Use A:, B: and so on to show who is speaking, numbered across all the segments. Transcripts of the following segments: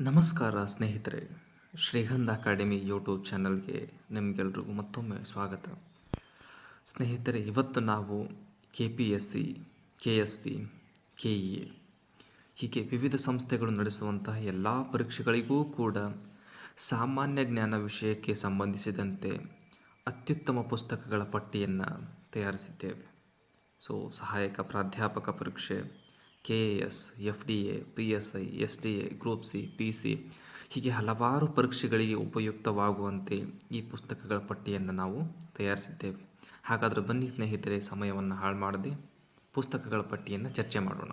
A: ನಮಸ್ಕಾರ ಸ್ನೇಹಿತರೆ, ಶ್ರೀಗಂಧ ಅಕಾಡೆಮಿ ಯೂಟ್ಯೂಬ್ ಚಾನಲ್ಗೆ ನಿಮಗೆಲ್ರಿಗೂ ಮತ್ತೊಮ್ಮೆ ಸ್ವಾಗತ. ಸ್ನೇಹಿತರೆ, ಇವತ್ತು ನಾವು KPSC, KSP, KEA ಹೀಗೆ ವಿವಿಧ ಸಂಸ್ಥೆಗಳು ನಡೆಸುವಂತಹ ಎಲ್ಲ ಪರೀಕ್ಷೆಗಳಿಗೂ ಕೂಡ ಸಾಮಾನ್ಯ ಜ್ಞಾನ ವಿಷಯಕ್ಕೆ ಸಂಬಂಧಿಸಿದಂತೆ ಅತ್ಯುತ್ತಮ ಪುಸ್ತಕಗಳ ಪಟ್ಟಿಯನ್ನು ತಯಾರಿಸಿದ್ದೇವೆ. ಸಹಾಯಕ ಪ್ರಾಧ್ಯಾಪಕ ಪರೀಕ್ಷೆ, KAS, FDA, PSI, SDA, group C, PC ಹೀಗೆ ಹಲವಾರು ಪರೀಕ್ಷೆಗಳಿಗೆ ಉಪಯುಕ್ತವಾಗುವಂತೆ ಈ ಪುಸ್ತಕಗಳ ಪಟ್ಟಿಯನ್ನು ನಾವು ತಯಾರಿಸಿದ್ದೇವೆ. ಹಾಗಾದರೆ ಬನ್ನಿ ಸ್ನೇಹಿತರೆ, ಸಮಯವನ್ನು ಹಾಳು ಮಾಡದೆ ಪುಸ್ತಕಗಳ ಪಟ್ಟಿಯನ್ನು ಚರ್ಚೆ ಮಾಡೋಣ.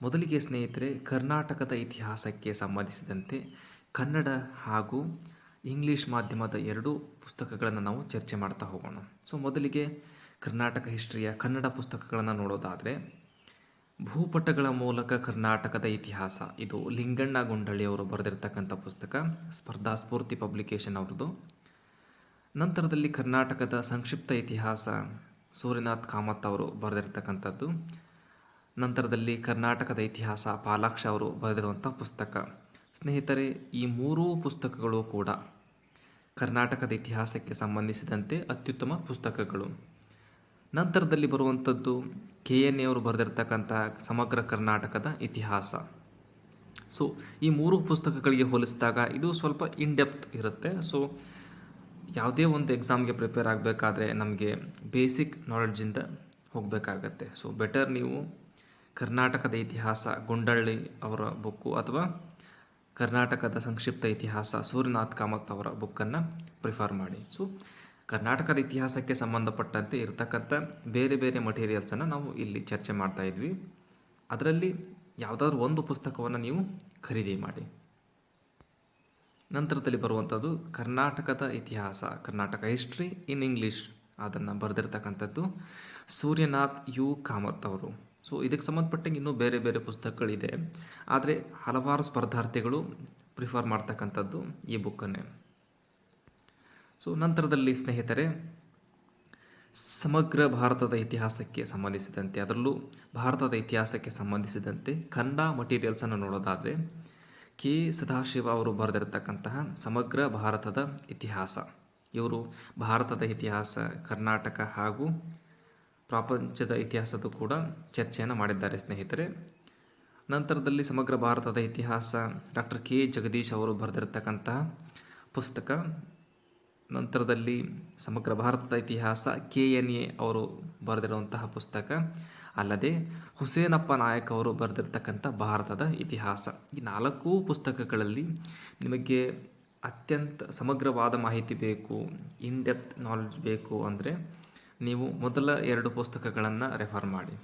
A: ಮೊದಲಿಗೆ ಸ್ನೇಹಿತರೆ, ಕರ್ನಾಟಕದ ಇತಿಹಾಸಕ್ಕೆ ಸಂಬಂಧಿಸಿದಂತೆ ಕನ್ನಡ ಹಾಗೂ ಇಂಗ್ಲೀಷ್ ಮಾಧ್ಯಮದ ಎರಡೂ ಪುಸ್ತಕಗಳನ್ನು ನಾವು ಚರ್ಚೆ ಮಾಡ್ತಾ ಹೋಗೋಣ. ಮೊದಲಿಗೆ ಕರ್ನಾಟಕ ಹಿಸ್ಟ್ರಿಯ ಕನ್ನಡ ಪುಸ್ತಕಗಳನ್ನು ನೋಡೋದಾದರೆ, ಭೂಪಟಗಳ ಮೂಲಕ ಕರ್ನಾಟಕದ ಇತಿಹಾಸ, ಇದು ಲಿಂಗಣ್ಣ ಗುಂಡಳ್ಳಿಯವರು ಬರೆದಿರ್ತಕ್ಕಂಥ ಪುಸ್ತಕ, ಸ್ಪರ್ಧಾ ಸ್ಫೂರ್ತಿ ಪಬ್ಲಿಕೇಶನ್ ಅವ್ರದ್ದು. ನಂತರದಲ್ಲಿ ಕರ್ನಾಟಕದ ಸಂಕ್ಷಿಪ್ತ ಇತಿಹಾಸ, ಸೂರ್ಯನಾಥ್ ಕಾಮತ್ ಅವರು ಬರೆದಿರ್ತಕ್ಕಂಥದ್ದು. ನಂತರದಲ್ಲಿ ಕರ್ನಾಟಕದ ಇತಿಹಾಸ, ಪಾಲಾಕ್ಷ ಅವರು ಬರೆದಿರುವಂಥ ಪುಸ್ತಕ. ಸ್ನೇಹಿತರೆ, ಈ ಮೂರೂ ಪುಸ್ತಕಗಳು ಕೂಡ ಕರ್ನಾಟಕದ ಇತಿಹಾಸಕ್ಕೆ ಸಂಬಂಧಿಸಿದಂತೆ ಅತ್ಯುತ್ತಮ ಪುಸ್ತಕಗಳು. ನಂತರದಲ್ಲಿ ಬರುವಂಥದ್ದು KNA ಅವರು ಬರೆದಿರ್ತಕ್ಕಂಥ ಸಮಗ್ರ ಕರ್ನಾಟಕದ ಇತಿಹಾಸ. ಈ ಮೂರು ಪುಸ್ತಕಗಳಿಗೆ ಹೋಲಿಸಿದಾಗ ಇದು ಸ್ವಲ್ಪ ಇನ್ಡೆಪ್ತ್ ಇರುತ್ತೆ. ಯಾವುದೇ ಒಂದು ಎಕ್ಸಾಮ್ಗೆ ಪ್ರಿಪೇರ್ ಆಗಬೇಕಾದ್ರೆ ನಮಗೆ ಬೇಸಿಕ್ ನಾಲೆಡ್ಜಿಂದ ಹೋಗಬೇಕಾಗತ್ತೆ. ಬೆಟರ್ ನೀವು ಕರ್ನಾಟಕದ ಇತಿಹಾಸ ಗುಂಡಳ್ಳಿ ಅವರ ಬುಕ್ಕು ಅಥವಾ ಕರ್ನಾಟಕದ ಸಂಕ್ಷಿಪ್ತ ಇತಿಹಾಸ ಸೂರ್ಯನಾಥ್ ಕಾಮತ್ ಅವರ ಬುಕ್ಕನ್ನು ಪ್ರಿಫರ್ ಮಾಡಿ. ಕರ್ನಾಟಕದ ಇತಿಹಾಸಕ್ಕೆ ಸಂಬಂಧಪಟ್ಟಂತೆ ಇರತಕ್ಕಂಥ ಬೇರೆ ಬೇರೆ ಮಟೀರಿಯಲ್ಸನ್ನು ನಾವು ಇಲ್ಲಿ ಚರ್ಚೆ ಮಾಡ್ತಾ ಇದ್ವಿ. ಅದರಲ್ಲಿ ಯಾವುದಾದ್ರೂ ಒಂದು ಪುಸ್ತಕವನ್ನು ನೀವು ಖರೀದಿ ಮಾಡಿ. ನಂತರದಲ್ಲಿ ಬರುವಂಥದ್ದು ಕರ್ನಾಟಕದ ಇತಿಹಾಸ, ಕರ್ನಾಟಕ ಹಿಸ್ಟ್ರಿ ಇನ್ ಇಂಗ್ಲೀಷ್, ಅದನ್ನು ಬರೆದಿರ್ತಕ್ಕಂಥದ್ದು ಸೂರ್ಯನಾಥ್ ಯು ಕಾಮತ್ ಅವರು. ಇದಕ್ಕೆ ಸಂಬಂಧಪಟ್ಟಂಗೆ ಇನ್ನೂ ಬೇರೆ ಬೇರೆ ಪುಸ್ತಕಗಳಿದೆ, ಆದರೆ ಹಲವಾರು ಸ್ಪರ್ಧಾರ್ಥಿಗಳು ಪ್ರಿಫರ್ ಮಾಡ್ತಕ್ಕಂಥದ್ದು ಈ ಬುಕ್ಕನ್ನೇ. ನಂತರದಲ್ಲಿ ಸ್ನೇಹಿತರೆ, ಸಮಗ್ರ ಭಾರತದ ಇತಿಹಾಸಕ್ಕೆ ಸಂಬಂಧಿಸಿದಂತೆ, ಅದರಲ್ಲೂ ಭಾರತದ ಇತಿಹಾಸಕ್ಕೆ ಸಂಬಂಧಿಸಿದಂತೆ ಕನ್ನಡ ಮಟೀರಿಯಲ್ಸನ್ನು ನೋಡೋದಾದರೆ, ಕೆ ಸದಾಶಿವ ಅವರು ಬರೆದಿರತಕ್ಕಂತಹ ಸಮಗ್ರ ಭಾರತದ ಇತಿಹಾಸ. ಇವರು ಭಾರತದ ಇತಿಹಾಸ, ಕರ್ನಾಟಕ ಹಾಗೂ ಪ್ರಪಂಚದ ಇತಿಹಾಸದ ಕೂಡ ಚರ್ಚೆಯನ್ನು ಮಾಡಿದ್ದಾರೆ ಸ್ನೇಹಿತರೆ. ನಂತರದಲ್ಲಿ ಸಮಗ್ರ ಭಾರತದ ಇತಿಹಾಸ ಡಾಕ್ಟರ್ ಕೆ ಜಗದೀಶ್ ಅವರು ಬರೆದಿರತಕ್ಕಂತಹ ಪುಸ್ತಕ. ನಂತರದಲ್ಲಿ ಸಮಗ್ರ ಭಾರತದ ಇತಿಹಾಸ KNA ಅವರು ಬರೆದಿರುವಂತಹ ಪುಸ್ತಕ. ಅಲ್ಲದೆ ಹುಸೇನಪ್ಪ ನಾಯಕ್ ಅವರು ಬರೆದಿರ್ತಕ್ಕಂಥ ಭಾರತದ ಇತಿಹಾಸ. ಈ ನಾಲ್ಕು ಪುಸ್ತಕಗಳಲ್ಲಿ ನಿಮಗೆ ಅತ್ಯಂತ ಸಮಗ್ರವಾದ ಮಾಹಿತಿ ಬೇಕು, ಇನ್ಡೆಪ್ತ್ ನಾಲೆಡ್ಜ್ ಬೇಕು ಅಂದರೆ ನೀವು ಮೊದಲ ಎರಡು ಪುಸ್ತಕಗಳನ್ನು ರೆಫರ್ ಮಾಡಿ.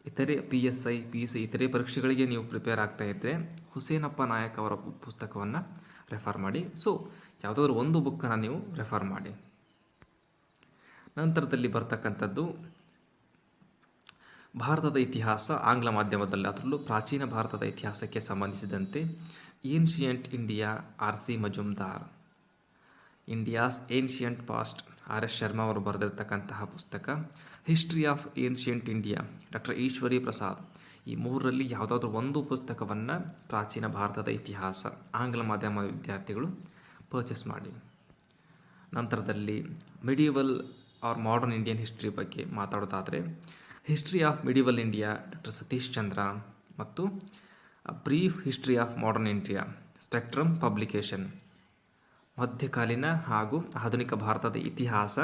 A: ಇತರೆ PSI, PC ಇತರೆ ಪರೀಕ್ಷೆಗಳಿಗೆ ನೀವು ಪ್ರಿಪೇರ್ ಆಗ್ತಾ ಇದ್ದರೆ ಹುಸೇನಪ್ಪ ನಾಯಕ್ ಅವರ ಪುಸ್ತಕವನ್ನು ರೆಫರ್ ಮಾಡಿ. ಯಾವುದಾದ್ರೂ ಒಂದು ಬುಕ್ಕನ್ನು ನೀವು ರೆಫರ್ ಮಾಡಿ. ನಂತರದಲ್ಲಿ ಬರ್ತಕ್ಕಂಥದ್ದು ಭಾರತದ ಇತಿಹಾಸ ಆಂಗ್ಲ ಮಾಧ್ಯಮದಲ್ಲಿ, ಅದರಲ್ಲೂ ಪ್ರಾಚೀನ ಭಾರತದ ಇತಿಹಾಸಕ್ಕೆ ಸಂಬಂಧಿಸಿದಂತೆ ancient India, RC Majumdar, India's ancient past, RS Sharma ಅವರು ಬರೆದಿರ್ತಕ್ಕಂತಹ ಪುಸ್ತಕ. History of ancient India, doctor Ishwari Prasad. ಈ ಮೂರರಲ್ಲಿ ಯಾವುದಾದ್ರೂ ಒಂದು ಪುಸ್ತಕವನ್ನು ಪ್ರಾಚೀನ ಭಾರತದ ಇತಿಹಾಸ ಆಂಗ್ಲ ಮಾಧ್ಯಮ ವಿದ್ಯಾರ್ಥಿಗಳು ಪರ್ಚೇಸ್ ಮಾಡಿ. ನಂತರದಲ್ಲಿ medieval or modern Indian history ಬಗ್ಗೆ ಮಾತಾಡೋದಾದರೆ, history of medieval India, doctor Satish Chandra, ಮತ್ತು brief history of modern India, spectrum publication. ಮಧ್ಯಕಾಲೀನ ಹಾಗೂ ಆಧುನಿಕ ಭಾರತದ ಇತಿಹಾಸ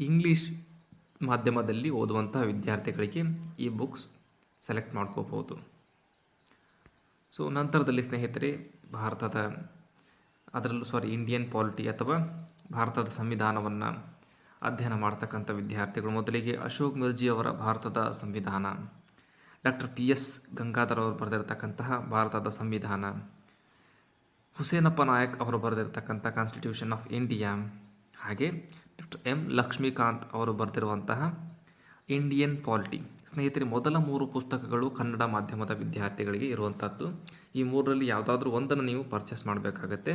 A: ಇಂಗ್ಲೀಷ್ ಮಾಧ್ಯಮದಲ್ಲಿ ಓದುವಂಥ ವಿದ್ಯಾರ್ಥಿಗಳಿಗೆ ಈ ಬುಕ್ಸ್ ಸೆಲೆಕ್ಟ್ ಮಾಡ್ಕೋಬೋದು. ನಂತರದಲ್ಲಿ ಸ್ನೇಹಿತರೆ, ಇಂಡಿಯನ್ ಪಾಲಿಟಿ ಅಥವಾ ಭಾರತದ ಸಂವಿಧಾನವನ್ನು ಅಧ್ಯಯನ ಮಾಡ್ತಕ್ಕಂಥ ವಿದ್ಯಾರ್ಥಿಗಳು ಮೊದಲಿಗೆ ಅಶೋಕ್ ಮಿರ್ಜಿ ಅವರ ಭಾರತದ ಸಂವಿಧಾನ, ಡಾಕ್ಟರ್ PS ಗಂಗಾಧರ್ ಅವರು ಬರೆದಿರತಕ್ಕಂತಹ ಭಾರತದ ಸಂವಿಧಾನ, ಹುಸೇನಪ್ಪ ನಾಯಕ್ ಅವರು ಬರೆದಿರತಕ್ಕಂಥ ಕಾನ್ಸ್ಟಿಟ್ಯೂಷನ್ ಆಫ್ ಇಂಡಿಯಾ, ಹಾಗೆ ಡಾಕ್ಟರ್ M ಲಕ್ಷ್ಮೀಕಾಂತ್ ಅವರು ಬರೆದಿರುವಂತಹ ಇಂಡಿಯನ್ ಪಾಲಿಟಿ. ಸ್ನೇಹಿತರೆ, ಮೊದಲ ಮೂರು ಪುಸ್ತಕಗಳು ಕನ್ನಡ ಮಾಧ್ಯಮದ ವಿದ್ಯಾರ್ಥಿಗಳಿಗೆ ಇರುವಂಥದ್ದು. ಈ ಮೂರರಲ್ಲಿ ಯಾವುದಾದ್ರೂ ಒಂದನ್ನು ನೀವು ಪರ್ಚೇಸ್ ಮಾಡಬೇಕಾಗತ್ತೆ.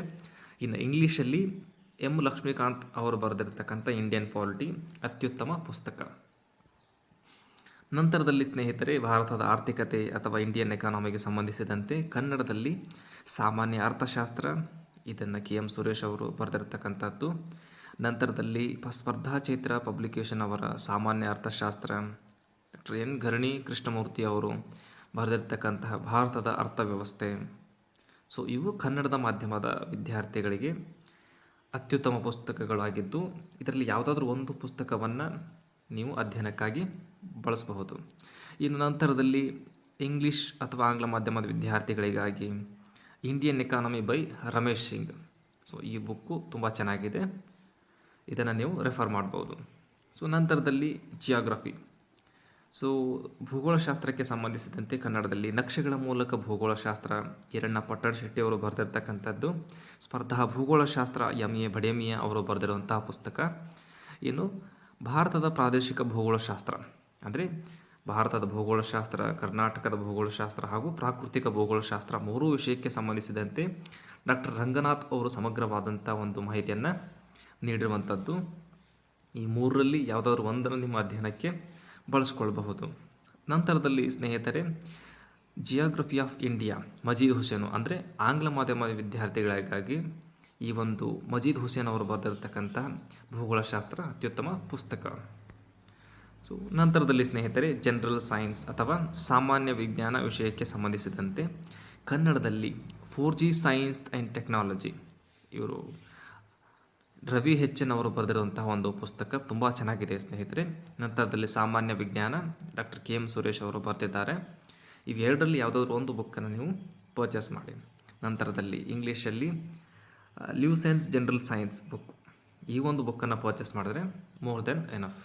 A: ಇನ್ನು ಇಂಗ್ಲೀಷಲ್ಲಿ M ಲಕ್ಷ್ಮೀಕಾಂತ್ ಅವರು ಬರೆದಿರ್ತಕ್ಕಂಥ ಇಂಡಿಯನ್ ಪಾಲಿಟಿ ಅತ್ಯುತ್ತಮ ಪುಸ್ತಕ. ನಂತರದಲ್ಲಿ ಸ್ನೇಹಿತರೆ ಭಾರತದ ಆರ್ಥಿಕತೆ ಅಥವಾ ಇಂಡಿಯನ್ ಎಕಾನಮಿಗೆ ಸಂಬಂಧಿಸಿದಂತೆ ಕನ್ನಡದಲ್ಲಿ ಸಾಮಾನ್ಯ ಅರ್ಥಶಾಸ್ತ್ರ, ಇದನ್ನು KM ಸುರೇಶ್ ಅವರು ಬರೆದಿರ್ತಕ್ಕಂಥದ್ದು. ನಂತರದಲ್ಲಿ ಸ್ಪರ್ಧಾಚೇತ್ರ ಪಬ್ಲಿಕೇಶನ್ ಅವರ ಸಾಮಾನ್ಯ ಅರ್ಥಶಾಸ್ತ್ರ, ಡಾಕ್ಟರ್ N ಘರಣಿ ಕೃಷ್ಣಮೂರ್ತಿ ಅವರು ಬರೆದಿರ್ತಕ್ಕಂತಹ ಭಾರತದ ಅರ್ಥವ್ಯವಸ್ಥೆ. ಸೊ ಇವು ಕನ್ನಡದ ಮಾಧ್ಯಮದ ವಿದ್ಯಾರ್ಥಿಗಳಿಗೆ ಅತ್ಯುತ್ತಮ ಪುಸ್ತಕಗಳಾಗಿದ್ದು, ಇದರಲ್ಲಿ ಯಾವುದಾದ್ರೂ ಒಂದು ಪುಸ್ತಕವನ್ನು ನೀವು ಅಧ್ಯಯನಕ್ಕಾಗಿ ಬಳಸಬಹುದು. ಇನ್ನು ನಂತರದಲ್ಲಿ ಇಂಗ್ಲೀಷ್ ಅಥವಾ ಆಂಗ್ಲ ಮಾಧ್ಯಮದ ವಿದ್ಯಾರ್ಥಿಗಳಿಗಾಗಿ Indian economy by Ramesh Singh. So ಈ ಬುಕ್ಕು ತುಂಬ ಚೆನ್ನಾಗಿದೆ, ಇದನ್ನು ನೀವು ರೆಫರ್ ಮಾಡ್ಬೋದು. ಸೊ ನಂತರದಲ್ಲಿ ಜಿಯೋಗ್ರಫಿ. ಸೊ ಭೂಗೋಳಶಾಸ್ತ್ರಕ್ಕೆ ಸಂಬಂಧಿಸಿದಂತೆ ಕನ್ನಡದಲ್ಲಿ ನಕ್ಷೆಗಳ ಮೂಲಕ ಭೂಗೋಳಶಾಸ್ತ್ರ, ಈರಣ್ಣ ಪಟ್ಟಣ ಶೆಟ್ಟಿ ಅವರು ಬರೆದಿರ್ತಕ್ಕಂಥದ್ದು. ಸ್ಪರ್ಧಾ ಭೂಗೋಳಶಾಸ್ತ್ರ MA ಬಡೇಮಿಯ ಅವರು ಬರೆದಿರುವಂತಹ ಪುಸ್ತಕ. ಇನ್ನು ಭಾರತದ ಪ್ರಾದೇಶಿಕ ಭೂಗೋಳಶಾಸ್ತ್ರ ಅಂದರೆ ಭಾರತದ ಭೂಗೋಳಶಾಸ್ತ್ರ, ಕರ್ನಾಟಕದ ಭೂಗೋಳಶಾಸ್ತ್ರ ಹಾಗೂ ಪ್ರಾಕೃತಿಕ ಭೂಗೋಳಶಾಸ್ತ್ರ ಮೂರೂ ವಿಷಯಕ್ಕೆ ಸಂಬಂಧಿಸಿದಂತೆ ಡಾಕ್ಟರ್ ರಂಗನಾಥ್ ಅವರು ಸಮಗ್ರವಾದಂಥ ಒಂದು ಮಾಹಿತಿಯನ್ನು ನೀಡಿರುವಂಥದ್ದು. ಈ ಮೂರರಲ್ಲಿ ಯಾವುದಾದ್ರೂ ಒಂದನ್ನು ನಿಮ್ಮ ಅಧ್ಯಯನಕ್ಕೆ ಬಳಸ್ಕೊಳ್ಬಹುದು. ನಂತರದಲ್ಲಿ ಸ್ನೇಹಿತರೆ ಜಿಯೋಗ್ರಫಿ ಆಫ್ ಇಂಡಿಯಾ, ಮಜೀದ್ ಹುಸೇನು ಅಂದರೆ ಆಂಗ್ಲ ಮಾಧ್ಯಮದ ವಿದ್ಯಾರ್ಥಿಗಳಿಗಾಗಿ ಈ ಒಂದು ಮಜೀದ್ ಹುಸೇನ್ ಅವರು ಬರೆದಿರ್ತಕ್ಕಂಥ ಭೂಗೋಳಶಾಸ್ತ್ರ ಅತ್ಯುತ್ತಮ ಪುಸ್ತಕ. ಸೊ ನಂತರದಲ್ಲಿ ಸ್ನೇಹಿತರೆ ಜನರಲ್ ಸೈನ್ಸ್ ಅಥವಾ ಸಾಮಾನ್ಯ ವಿಜ್ಞಾನ ವಿಷಯಕ್ಕೆ ಸಂಬಂಧಿಸಿದಂತೆ ಕನ್ನಡದಲ್ಲಿ 4G ಸೈನ್ಸ್ ಆ್ಯಂಡ್ ಟೆಕ್ನಾಲಜಿ, ಇವರು ರವಿ HN ಅವರು ಬರೆದಿರುವಂತಹ ಒಂದು ಪುಸ್ತಕ ತುಂಬ ಚೆನ್ನಾಗಿದೆ ಸ್ನೇಹಿತರೆ. ನಂತರದಲ್ಲಿ ಸಾಮಾನ್ಯ ವಿಜ್ಞಾನ, ಡಾಕ್ಟರ್ KM ಸುರೇಶ್ ಅವರು ಬರೆದಿದ್ದಾರೆ. ಇವೆರಡರಲ್ಲಿ ಯಾವುದಾದ್ರೂ ಒಂದು ಬುಕ್ಕನ್ನು ನೀವು ಪರ್ಚೇಸ್ ಮಾಡಿ. ನಂತರದಲ್ಲಿ ಇಂಗ್ಲೀಷಲ್ಲಿ ಲ್ಯೂಸೆನ್ಸ್ ಜನರಲ್ ಸೈನ್ಸ್ ಬುಕ್, ಈ ಒಂದು ಬುಕ್ಕನ್ನು ಪರ್ಚೇಸ್ ಮಾಡಿದ್ರೆ ಮೋರ್ ದೆನ್ ಎನಫ್.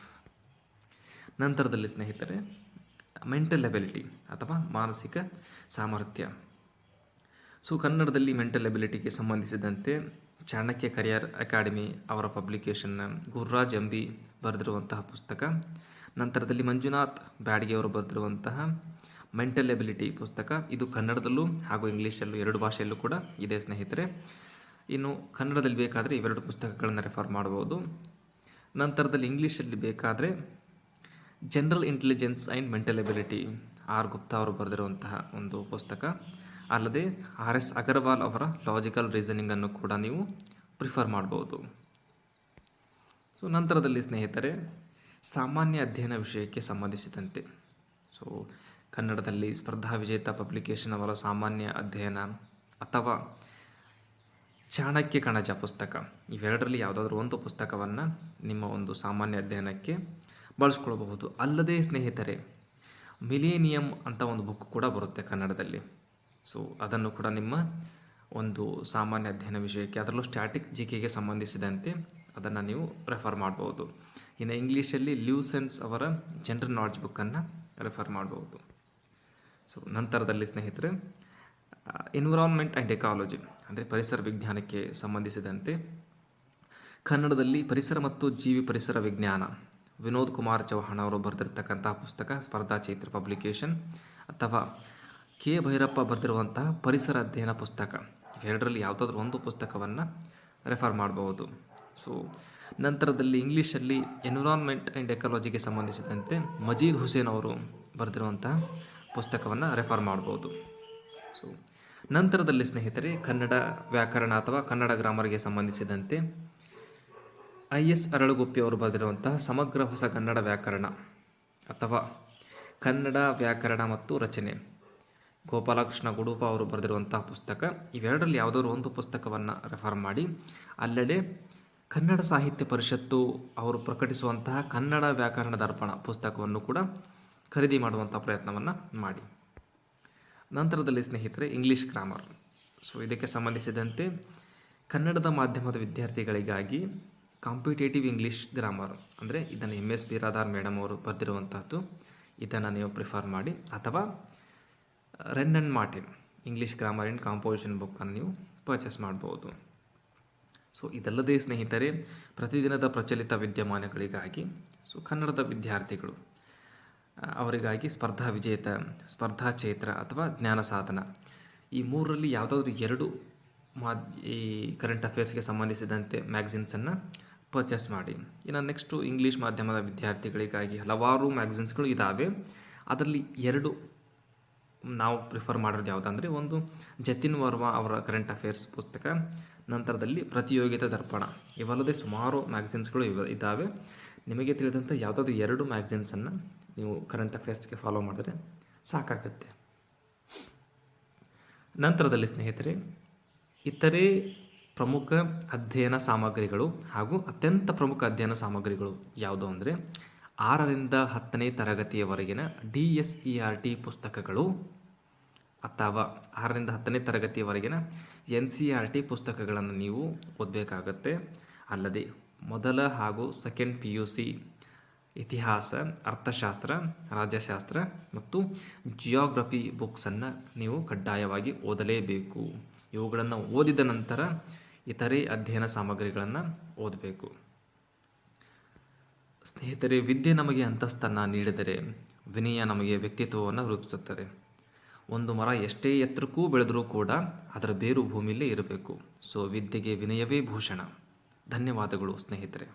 A: ನಂತರದಲ್ಲಿ ಸ್ನೇಹಿತರೆ ಮೆಂಟಲ್ ಎಬಿಲಿಟಿ ಅಥವಾ ಮಾನಸಿಕ ಸಾಮರ್ಥ್ಯ. ಸೊ ಕನ್ನಡದಲ್ಲಿ ಮೆಂಟಲ್ ಎಬಿಲಿಟಿಗೆ ಸಂಬಂಧಿಸಿದಂತೆ ಚಾಣಕ್ಯ ಕರಿಯರ್ ಅಕಾಡೆಮಿ ಅವರ ಪಬ್ಲಿಕೇಶನ್ನ ಗುರುರಾಜ್ MB ಬರೆದಿರುವಂತಹ ಪುಸ್ತಕ. ನಂತರದಲ್ಲಿ ಮಂಜುನಾಥ್ ಬ್ಯಾಡ್ಗೆ ಅವರು ಬರೆದಿರುವಂತಹ ಮೆಂಟಲ್ ಎಬಿಲಿಟಿ ಪುಸ್ತಕ. ಇದು ಕನ್ನಡದಲ್ಲೂ ಹಾಗೂ ಇಂಗ್ಲೀಷಲ್ಲೂ ಎರಡು ಭಾಷೆಯಲ್ಲೂ ಕೂಡ ಇದೆ ಸ್ನೇಹಿತರೆ. ಇನ್ನು ಕನ್ನಡದಲ್ಲಿ ಬೇಕಾದರೆ ಇವೆರಡು ಪುಸ್ತಕಗಳನ್ನು ರೆಫರ್ ಮಾಡ್ಬೋದು. ನಂತರದಲ್ಲಿ ಇಂಗ್ಲೀಷಲ್ಲಿ ಬೇಕಾದರೆ general intelligence and mental ability R Gupta ಅವರು ಬರೆದಿರುವಂತಹ ಒಂದು ಪುಸ್ತಕ. ಅಲ್ಲದೆ RS ಅಗರ್ವಾಲ್ ಅವರ ಲಾಜಿಕಲ್ ರೀಸನಿಂಗನ್ನು ಕೂಡ ನೀವು ಪ್ರಿಫರ್ ಮಾಡ್ಬೋದು. ಸೊ ನಂತರದಲ್ಲಿ ಸ್ನೇಹಿತರೆ ಸಾಮಾನ್ಯ ಅಧ್ಯಯನ ವಿಷಯಕ್ಕೆ ಸಂಬಂಧಿಸಿದಂತೆ ಸೊ ಕನ್ನಡದಲ್ಲಿ ಸ್ಪರ್ಧಾ ವಿಜೇತ ಪಬ್ಲಿಕೇಶನ್ ಅವರ ಸಾಮಾನ್ಯ ಅಧ್ಯಯನ ಅಥವಾ ಚಾಣಕ್ಯ ಕಣಜ ಪುಸ್ತಕ, ಇವೆರಡರಲ್ಲಿ ಯಾವುದಾದ್ರೂ ಒಂದು ಪುಸ್ತಕವನ್ನು ನಿಮ್ಮ ಒಂದು ಸಾಮಾನ್ಯ ಅಧ್ಯಯನಕ್ಕೆ ಬಳಸ್ಕೊಳ್ಬಹುದು. ಅಲ್ಲದೆ ಸ್ನೇಹಿತರೆ ಮಿಲೇನಿಯಂ ಅಂತ ಒಂದು ಬುಕ್ ಕೂಡ ಬರುತ್ತೆ ಕನ್ನಡದಲ್ಲಿ. ಸೊ ಅದನ್ನು ಕೂಡ ನಿಮ್ಮ ಒಂದು ಸಾಮಾನ್ಯ ಅಧ್ಯಯನ ವಿಷಯಕ್ಕೆ, ಅದರಲ್ಲೂ ಸ್ಟ್ಯಾಟಿಕ್ GKಗೆ ಸಂಬಂಧಿಸಿದಂತೆ ಅದನ್ನು ನೀವು ರೆಫರ್ ಮಾಡ್ಬೋದು. ಇನ್ನು ಇಂಗ್ಲೀಷಲ್ಲಿ ಲ್ಯೂಸೆನ್ಸ್ ಅವರ ಜನರಲ್ ನಾಲೆಡ್ಜ್ ಬುಕ್ಕನ್ನು ರೆಫರ್ ಮಾಡ್ಬೋದು. ಸೊ ನಂತರದಲ್ಲಿ ಸ್ನೇಹಿತರೆ ಎನ್ವಿರಾನ್ಮೆಂಟ್ ಆ್ಯಂಡ್ ಎಕಾಲಜಿ ಅಂದರೆ ಪರಿಸರ ವಿಜ್ಞಾನಕ್ಕೆ ಸಂಬಂಧಿಸಿದಂತೆ ಕನ್ನಡದಲ್ಲಿ ಪರಿಸರ ಮತ್ತು ಜೀವಿ ಪರಿಸರ ವಿಜ್ಞಾನ, ವಿನೋದ್ ಕುಮಾರ್ ಚೌಹಾಣ್ ಅವರು ಬರೆದಿರ್ತಕ್ಕಂಥ ಪುಸ್ತಕ, ಸ್ಪರ್ಧಾ ಚೈತ್ರ ಪಬ್ಲಿಕೇಶನ್. ಅಥವಾ K ಭೈರಪ್ಪ ಬರೆದಿರುವಂತಹ ಪರಿಸರ ಅಧ್ಯಯನ ಪುಸ್ತಕ. ಇವೆರಡರಲ್ಲಿ ಯಾವುದಾದ್ರೂ ಒಂದು ಪುಸ್ತಕವನ್ನು ರೆಫರ್ ಮಾಡಬಹುದು. ಸೊ ನಂತರದಲ್ಲಿ ಇಂಗ್ಲೀಷಲ್ಲಿ ಎನ್ವಿರಾನ್ಮೆಂಟ್ ಆ್ಯಂಡ್ ಎಕಾಲಜಿಗೆ ಸಂಬಂಧಿಸಿದಂತೆ ಮಜೀದ್ ಹುಸೇನ್ ಅವರು ಬರೆದಿರುವಂತಹ ಪುಸ್ತಕವನ್ನು ರೆಫರ್ ಮಾಡ್ಬೋದು. ಸೊ ನಂತರದಲ್ಲಿ ಸ್ನೇಹಿತರೆ ಕನ್ನಡ ವ್ಯಾಕರಣ ಅಥವಾ ಕನ್ನಡ ಗ್ರಾಮರ್ಗೆ ಸಂಬಂಧಿಸಿದಂತೆ IS ಅರಳುಗುಪ್ಪಿ ಅವರು ಬರೆದಿರುವಂತಹ ಸಮಗ್ರ ಹೊಸ ಕನ್ನಡ ವ್ಯಾಕರಣ ಅಥವಾ ಕನ್ನಡ ವ್ಯಾಕರಣ ಮತ್ತು ರಚನೆ, ಗೋಪಾಲಕೃಷ್ಣ ಗುಡುಪ ಅವರು ಬರೆದಿರುವಂತಹ ಪುಸ್ತಕ. ಇವೆರಡರಲ್ಲಿ ಯಾವುದಾದ್ರೂ ಒಂದು ಪುಸ್ತಕವನ್ನು ರೆಫರ್ ಮಾಡಿ. ಅಲ್ಲದೆ ಕನ್ನಡ ಸಾಹಿತ್ಯ ಪರಿಷತ್ತು ಅವರು ಪ್ರಕಟಿಸುವಂತಹ ಕನ್ನಡ ವ್ಯಾಕರಣ ದರ್ಪಣ ಪುಸ್ತಕವನ್ನು ಕೂಡ ಖರೀದಿ ಮಾಡುವಂಥ ಪ್ರಯತ್ನವನ್ನು ಮಾಡಿ. ನಂತರದಲ್ಲಿ ಸ್ನೇಹಿತರೆ ಇಂಗ್ಲೀಷ್ ಗ್ರಾಮರ್. ಸೊ ಇದಕ್ಕೆ ಸಂಬಂಧಿಸಿದಂತೆ ಕನ್ನಡದ ಮಾಧ್ಯಮದ ವಿದ್ಯಾರ್ಥಿಗಳಿಗಾಗಿ ಕಾಂಪಿಟೇಟಿವ್ ಇಂಗ್ಲೀಷ್ ಗ್ರಾಮರ್ ಅಂದರೆ ಇದನ್ನು MS ಬಿರಾದಾರ್ ಮೇಡಮ್ ಅವರು ಬರೆದಿರುವಂಥದ್ದು, ಇದನ್ನು ನೀವು ಪ್ರಿಫರ್ ಮಾಡಿ. ಅಥವಾ Wren and Martin English grammar and composition ಬುಕ್ಕನ್ನು ನೀವು ಪರ್ಚೇಸ್ ಮಾಡ್ಬೋದು. ಸೊ ಇದಲ್ಲದೆ ಸ್ನೇಹಿತರೆ ಪ್ರತಿದಿನದ ಪ್ರಚಲಿತ ವಿದ್ಯಮಾನಗಳಿಗಾಗಿ ಸೊ ಕನ್ನಡದ ವಿದ್ಯಾರ್ಥಿಗಳು ಅವರಿಗಾಗಿ ಸ್ಪರ್ಧಾ ವಿಜೇತ, ಸ್ಪರ್ಧಾ ಚೈತ್ರ ಅಥವಾ ಜ್ಞಾನ ಸಾಧನ, ಈ ಮೂರರಲ್ಲಿ ಯಾವುದಾದ್ರೂ ಎರಡು ಈ ಕರೆಂಟ್ ಅಫೇರ್ಸ್ಗೆ ಸಂಬಂಧಿಸಿದಂತೆ ಮ್ಯಾಗ್ಝಿನ್ಸನ್ನು ಪರ್ಚೇಸ್ ಮಾಡಿ. ಇನ್ನು ನೆಕ್ಸ್ಟು ಇಂಗ್ಲೀಷ್ ಮಾಧ್ಯಮದ ವಿದ್ಯಾರ್ಥಿಗಳಿಗಾಗಿ ಹಲವಾರು ಮ್ಯಾಗಝಿನ್ಸ್ಗಳು ಇದ್ದಾವೆ. ಅದರಲ್ಲಿ 2 ನಾವು ಪ್ರಿಫರ್ ಮಾಡೋದು ಯಾವುದಂದರೆ, ಒಂದು ಜತಿನ್ ವರ್ಮಾ ಅವರ ಕರೆಂಟ್ ಅಫೇರ್ಸ್ ಪುಸ್ತಕ, ನಂತರದಲ್ಲಿ ಪ್ರತಿಯೋಗಿತಾ ದರ್ಪಣ. ಇವಲ್ಲದೆ ಸುಮಾರು ಮ್ಯಾಗಝಿನ್ಸ್ಗಳು ಇದ್ದಾವೆ. ನಿಮಗೆ ತಿಳಿದಂಥ ಯಾವುದಾದ್ರು 2 ಮ್ಯಾಗಝಿನ್ಸನ್ನು ನೀವು ಕರೆಂಟ್ ಅಫೇರ್ಸ್ಗೆ ಫಾಲೋ ಮಾಡಿದ್ರೆ ಸಾಕಾಗುತ್ತೆ. ನಂತರದಲ್ಲಿ ಸ್ನೇಹಿತರೆ, ಇತರೆ ಪ್ರಮುಖ ಅಧ್ಯಯನ ಸಾಮಗ್ರಿಗಳು ಹಾಗೂ ಅತ್ಯಂತ ಪ್ರಮುಖ ಅಧ್ಯಯನ ಸಾಮಗ್ರಿಗಳು ಯಾವುದು ಅಂದರೆ 6ರಿಂದ 10ನೇ ತರಗತಿಯವರೆಗಿನ DSERT ಪುಸ್ತಕಗಳು ಅಥವಾ 6ರಿಂದ 10ನೇ ತರಗತಿಯವರೆಗಿನ NCERT ಪುಸ್ತಕಗಳನ್ನು ನೀವು ಓದಬೇಕಾಗತ್ತೆ. ಅಲ್ಲದೆ ಮೊದಲ ಹಾಗೂ ಸೆಕೆಂಡ್ PUC ಇತಿಹಾಸ, ಅರ್ಥಶಾಸ್ತ್ರ, ರಾಜ್ಯಶಾಸ್ತ್ರ ಮತ್ತು ಜಿಯೋಗ್ರಫಿ ಬುಕ್ಸನ್ನು ನೀವು ಕಡ್ಡಾಯವಾಗಿ ಓದಲೇಬೇಕು. ಇವುಗಳನ್ನು ಓದಿದ ನಂತರ ಇತರೆ ಅಧ್ಯಯನ ಸಾಮಗ್ರಿಗಳನ್ನು ಓದಬೇಕು. ಸ್ನೇಹಿತರೆ, ವಿದ್ಯೆ ನಮಗೆ ಅಂತಸ್ತನ್ನು ನೀಡಿದರೆ ವಿನಯ ನಮಗೆ ವ್ಯಕ್ತಿತ್ವವನ್ನು ರೂಪಿಸುತ್ತದೆ. ಒಂದು ಮರ ಎಷ್ಟೇ ಎತ್ತರಕ್ಕೂ ಬೆಳೆದರೂ ಕೂಡ ಅದರ ಬೇರು ಭೂಮಿಯಲ್ಲೇ ಇರಬೇಕು. ಸೊ ವಿದ್ಯೆಗೆ ವಿನಯವೇ ಭೂಷಣ. ಧನ್ಯವಾದಗಳು ಸ್ನೇಹಿತರೆ.